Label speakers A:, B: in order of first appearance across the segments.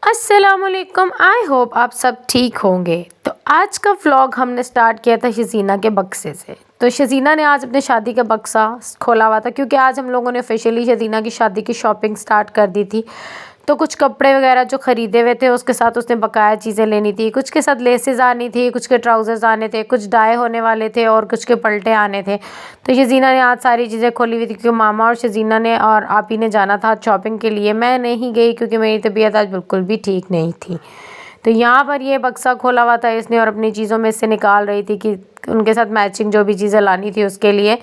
A: अस्सलामुअलैकुम। I hope आप सब ठीक होंगे। तो आज का व्लॉग हमने स्टार्ट किया था शज़ीना के बक्से से। तो शज़ीना ने आज अपने शादी का बक्सा खोला हुआ था क्योंकि आज हम लोगों ने ऑफिशियली शज़ीना की शादी की शॉपिंग स्टार्ट कर दी थी। तो कुछ कपड़े वगैरह जो ख़रीदे हुए थे उसके साथ उसने बकाया चीज़ें लेनी थी। कुछ के साथ लेसेस आनी थी, कुछ के ट्राउज़र्स आने थे, कुछ डाई होने वाले थे और कुछ के पलटे आने थे। तो शज़ीना ने आज सारी चीज़ें खोली हुई थी क्योंकि मामा और शज़ीना ने और आप ही ने जाना था शॉपिंग के लिए। मैं नहीं गई क्योंकि मेरी तबीयत आज बिल्कुल भी ठीक नहीं थी। तो यहाँ पर ये बक्सा खोला हुआ था इसने और अपनी चीज़ों में से निकाल रही थी कि उनके साथ मैचिंग जो भी चीज़ें लानी थी उसके लिए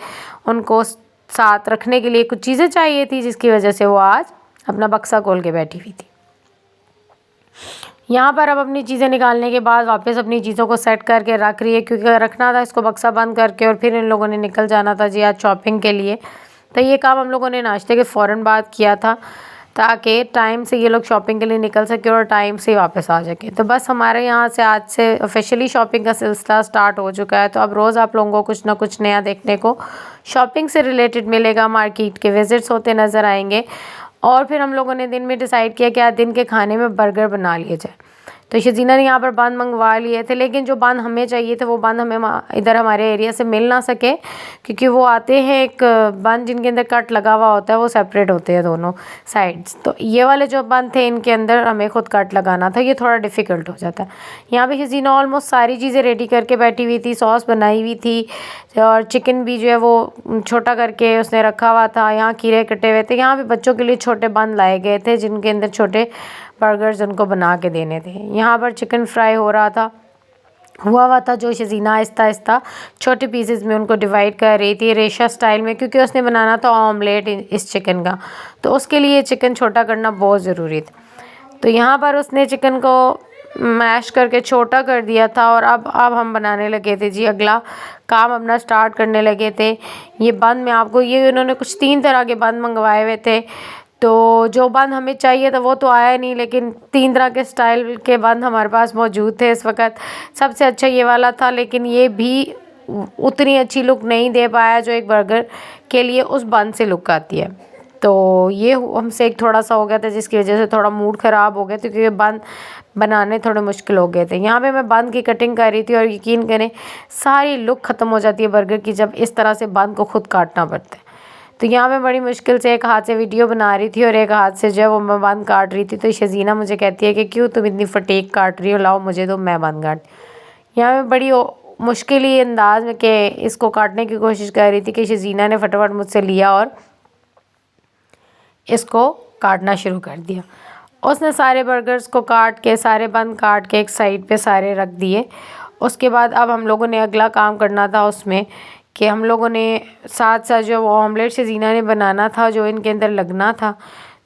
A: उनको साथ रखने के लिए कुछ चीज़ें चाहिए थी, जिसकी वजह से वो आज अपना बक्सा खोल के बैठी हुई थी। यहाँ पर अब अपनी चीज़ें निकालने के बाद वापस अपनी चीज़ों को सेट करके रख रही है क्योंकि रखना था इसको बक्सा बंद करके और फिर इन लोगों ने निकल जाना था जी आज शॉपिंग के लिए। तो ये काम हम लोगों ने नाश्ते के फ़ौरन बाद किया था ताकि टाइम से ये लोग शॉपिंग के लिए निकल सके और टाइम से वापस आ सके। तो बस हमारे यहाँ से आज से ऑफिशियली शॉपिंग का सिलसिला स्टार्ट हो चुका है। तो अब रोज़ आप लोगों को कुछ ना कुछ नया देखने को शॉपिंग से रिलेटेड मिलेगा। मार्केट के विजिट्स होते नज़र आएंगे और फिर हम लोगों ने दिन में डिसाइड किया कि आज दिन के खाने में बर्गर बना लिए जाए। तो शज़ीना ने यहाँ पर बन मंगवा लिए थे, लेकिन जो बन हमें चाहिए थे वो बन हमें इधर हमारे एरिया से मिल ना सके क्योंकि वो आते हैं एक बन जिनके अंदर कट लगा हुआ होता है, वो सेपरेट होते हैं दोनों साइड्स। तो ये वाले जो बन थे इनके अंदर हमें खुद कट लगाना था, ये थोड़ा डिफ़िकल्ट हो जाता है। यहाँ पे शज़ीना ऑलमोस्ट सारी चीज़ें रेडी करके बैठी हुई थी, सॉस बनाई हुई थी और चिकन भी जो है वो छोटा करके उसने रखा हुआ था। यहाँ खीरे कटे हुए थे। यहाँ भी बच्चों के लिए छोटे बन लाए गए थे जिनके अंदर छोटे बर्गर्स उनको बना के देने थे। यहाँ पर चिकन फ्राई हो रहा था, हुआ था जो शज़ीना आहिस्ता आहिस्ता छोटे पीसेस में उनको डिवाइड कर रही थी रेशा स्टाइल में, क्योंकि उसने बनाना था ऑमलेट इस चिकन का। तो उसके लिए चिकन छोटा करना बहुत ज़रूरी था। तो यहाँ पर उसने चिकन को मैश करके छोटा कर दिया था और अब हम बनाने लगे थे जी, अगला काम अपना स्टार्ट करने लगे थे। ये बंद में आपको ये उन्होंने कुछ 3 तरह के बंद मंगवाए हुए थे। तो जो बंद हमें चाहिए था वो तो आया नहीं, लेकिन 3 तरह के स्टाइल के बंद हमारे पास मौजूद थे इस वक्त। सबसे अच्छा ये वाला था, लेकिन ये भी उतनी अच्छी लुक नहीं दे पाया जो एक बर्गर के लिए उस बंद से लुक आती है। तो ये हमसे एक थोड़ा सा हो गया था जिसकी वजह से थोड़ा मूड ख़राब हो गया था क्योंकि बंद बनाने थोड़े मुश्किल हो गए थे। यहाँ पे मैं बंद की कटिंग कर रही थी और यकीन करें सारी लुक ख़त्म हो जाती है बर्गर की जब इस तरह से बंद को खुद काटना पड़ता है। तो यहाँ मैं बड़ी मुश्किल से एक हाथ से वीडियो बना रही थी और एक हाथ से जो है वो मैं बंद काट रही थी। तो शज़ीना मुझे कहती है कि क्यों तुम इतनी फटेक काट रही हो, लाओ मुझे दो मैं बंद काट। यहाँ मैं बड़ी मुश्किल ही अंदाज में के इसको काटने की कोशिश कर रही थी कि शज़ीना ने फटाफट मुझसे लिया और इसको काटना शुरू कर दिया। उसने सारे बर्गर्स को काट के सारे बंद काट के एक साइड पे सारे रख दिए। उसके बाद अब हम लोगों ने अगला काम करना था उसमें कि हम लोगों ने साथ साथ जो वो ऑमलेट शज़ीना ने बनाना था जो इनके अंदर लगना था।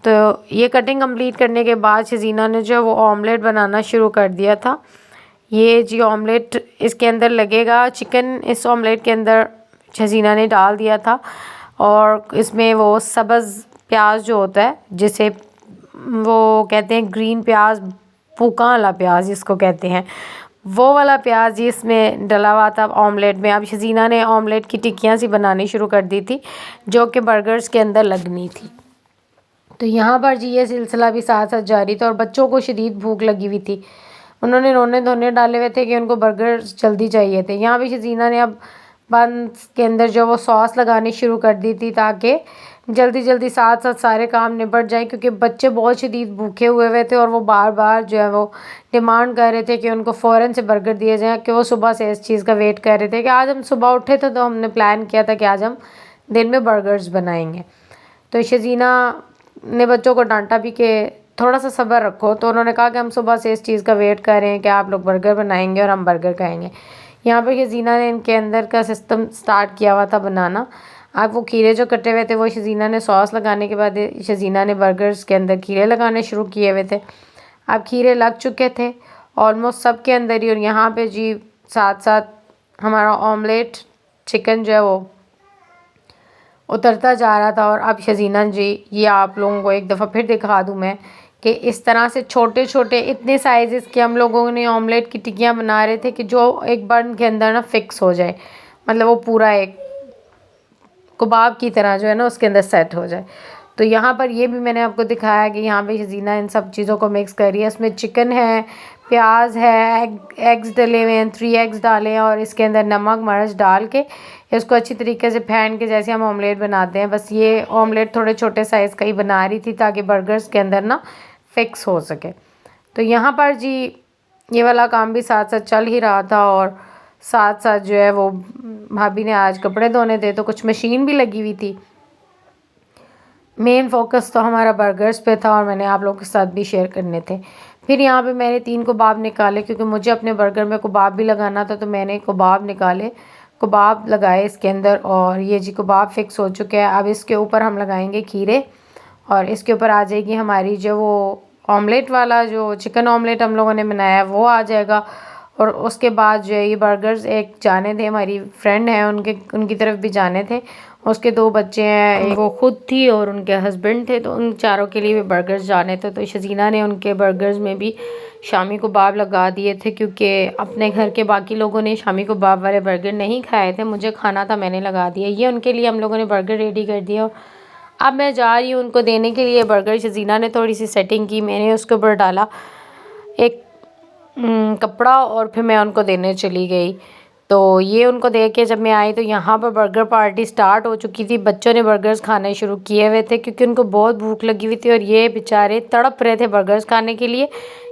A: तो ये कटिंग कंप्लीट करने के बाद शज़ीना ने जो वो ऑमलेट बनाना शुरू कर दिया था। ये जी ऑमलेट इसके अंदर लगेगा, चिकन इस ऑमलेट के अंदर शज़ीना ने डाल दिया था और इसमें वो सब्ज़ प्याज जो होता है जिसे वो कहते हैं ग्रीन प्याज, पूका वाला प्याज जिसको कहते हैं, वो वाला प्याज इसमें डला हुआ था ऑमलेट में। अब शज़ीना ने ऑमलेट की टिक्कियाँ सी बनानी शुरू कर दी थी जो कि बर्गर्स के अंदर लगनी थी। तो यहाँ पर जी ये सिलसिला भी साथ साथ जारी था और बच्चों को शदीद भूख लगी हुई थी। उन्होंने रोने धोने डाले हुए थे कि उनको बर्गर्स जल्दी चाहिए थे। यहाँ भी शज़ीना ने अब बन के अंदर जो वो सॉस लगानी शुरू कर दी थी ताकि जल्दी जल्दी साथ साथ सारे काम निपट जाए, क्योंकि बच्चे बहुत शदीद भूखे हुए थे और वो बार बार जो है वो डिमांड कर रहे थे कि उनको फ़ौरन से बर्गर दिए जाएँ, कि वो सुबह से इस चीज़ का वेट कर रहे थे कि आज हम सुबह उठे थे तो हमने प्लान किया था कि आज हम दिन में बर्गर्स बनाएंगे। तो शज़ीना ने बच्चों को डांटा भी कि थोड़ा सा सब्र रखो। तो उन्होंने कहा कि हम सुबह से इस चीज़ का वेट कर रहे हैं कि आप लोग बर्गर बनाएंगे और हम बर्गर खाएंगे। यहाँ पर शज़ीना ने इनके अंदर का सिस्टम स्टार्ट किया हुआ था बनाना। अब वो खीरे जो कटे हुए थे वो शज़ीना ने सॉस लगाने के बाद शज़ीना ने बर्गर्स के अंदर खीरे लगाने शुरू किए हुए थे। अब खीरे लग चुके थे ऑलमोस्ट सब के अंदर ही और यहाँ पे जी साथ साथ हमारा ऑमलेट चिकन जो है वो उतरता जा रहा था। और अब शज़ीना जी ये आप लोगों को एक दफ़ा फिर दिखा दूँ मैं कि इस तरह से छोटे छोटे इतने साइज़ के हम लोगों ने ऑमलेट की टिक्कियाँ बना रहे थे कि जो एक बन के अंदर ना फिक्स हो जाए, मतलब वो पूरा एक कबाब की तरह जो है ना उसके अंदर सेट हो जाए। तो यहाँ पर ये भी मैंने आपको दिखाया कि यहाँ पे शजीना इन सब चीज़ों को मिक्स कर रही है। इसमें चिकन है, प्याज है, एग्स डले हुए हैं, 3 एग्स डाले हैं और इसके अंदर नमक मिर्च डाल के इसको अच्छी तरीके से फेंट के जैसे हम ऑमलेट बनाते हैं, बस ये ऑमलेट थोड़े छोटे साइज़ का ही बना रही थी ताकि बर्गर्स के अंदर ना फिक्स हो सके। तो यहाँ पर जी ये वाला काम भी साथ साथ चल ही रहा था और साथ साथ जो है वो भाभी ने आज कपड़े धोने थे तो कुछ मशीन भी लगी हुई थी। मेन फोकस तो हमारा बर्गर्स पे था और मैंने आप लोगों के साथ भी शेयर करने थे। फिर यहाँ पे मैंने 3 कबाब निकाले क्योंकि मुझे अपने बर्गर में कबाब भी लगाना था, तो मैंने कबाब निकाले, कबाब लगाए इसके अंदर और ये जी कबाब फिक्स हो चुके हैं। अब इसके ऊपर हम लगाएंगे खीरे और इसके ऊपर आ जाएगी हमारी जो वो ऑमलेट वाला जो चिकन ऑमलेट हम लोगों ने बनाया वो आ जाएगा। और उसके बाद जो है ये बर्गर्स एक जाने थे, हमारी फ्रेंड है उनकी तरफ भी जाने थे। उसके 2 बच्चे हैं, वो खुद थी और उनके हस्बैंड थे, तो उन चारों के लिए भी बर्गर्स जाने थे। तो शजीना ने उनके बर्गर्स में भी शामी कबाब लगा दिए थे क्योंकि अपने घर के बाकी लोगों ने शामी कबाब वाले बर्गर नहीं खाए थे, मुझे खाना था, मैंने लगा दिया। ये उनके लिए हम लोगों ने बर्गर रेडी कर दिया। अब मैं जा रही हूँ उनको देने के लिए बर्गर। शजीना ने थोड़ी सी सेटिंग की, मैंने उसके ऊपर डाला एक कपड़ा और फिर मैं उनको देने चली गई। तो ये उनको दे के जब मैं आई तो यहाँ पर बर्गर पार्टी स्टार्ट हो चुकी थी। बच्चों ने बर्गर्स खाने शुरू किए हुए थे क्योंकि उनको बहुत भूख लगी हुई थी और ये बेचारे तड़प रहे थे बर्गर्स खाने के लिए।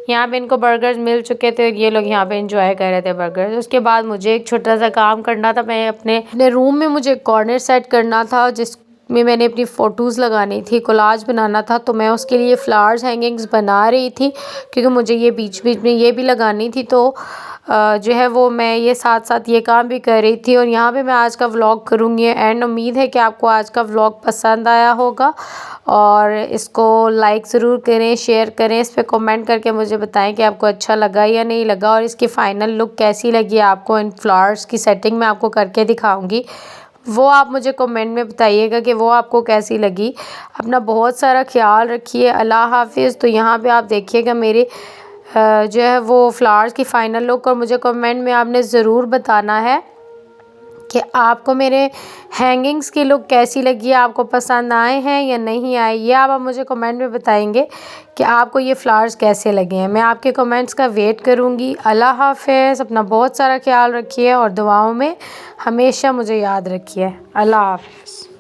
A: यहाँ पे इनको बर्गर्स मिल चुके थे और ये लोग यहाँ पे एंजॉय कर रहे थे बर्गर्स। उसके बाद मुझे एक छोटा सा काम करना था, मैं अपने रूम में मुझे कॉर्नर सेट करना था जिसमें मैंने अपनी फ़ोटोज़ लगानी थी, कोलाज बनाना था। तो मैं उसके लिए फ्लावर्स हैंगिंग्स बना रही थी क्योंकि मुझे ये बीच बीच में ये भी लगानी थी। तो जो है वो मैं ये साथ साथ ये काम भी कर रही थी और यहाँ पे मैं आज का व्लॉग करूँगी एंड उम्मीद है कि आपको आज का व्लॉग पसंद आया होगा और इसको लाइक ज़रूर करें, शेयर करें, इस पर कमेंट करके मुझे बताएं कि आपको अच्छा लगा या नहीं लगा और इसकी फ़ाइनल लुक कैसी लगी आपको। इन फ्लावर्स की सेटिंग मैं आपको करके दिखाऊँगी, वो आप मुझे कमेंट में बताइएगा कि वो आपको कैसी लगी। अपना बहुत सारा ख्याल रखिए, अल्लाह हाफिज़। तो यहाँ पे आप देखिएगा मेरे जो है वो फ्लावर्स की फ़ाइनल लुक और मुझे कमेंट में आपने ज़रूर बताना है कि आपको मेरे हैंगिंग्स की लुक कैसी लगी, आपको पसंद आए हैं या नहीं आए। ये आप मुझे कमेंट में बताएंगे कि आपको ये फ्लावर्स कैसे लगे हैं। मैं आपके कमेंट्स का वेट करूँगी। अल्लाह हाफिज़, अपना बहुत सारा ख्याल रखिए और दुआओं में हमेशा मुझे याद रखिए। अल्लाह हाफिज़।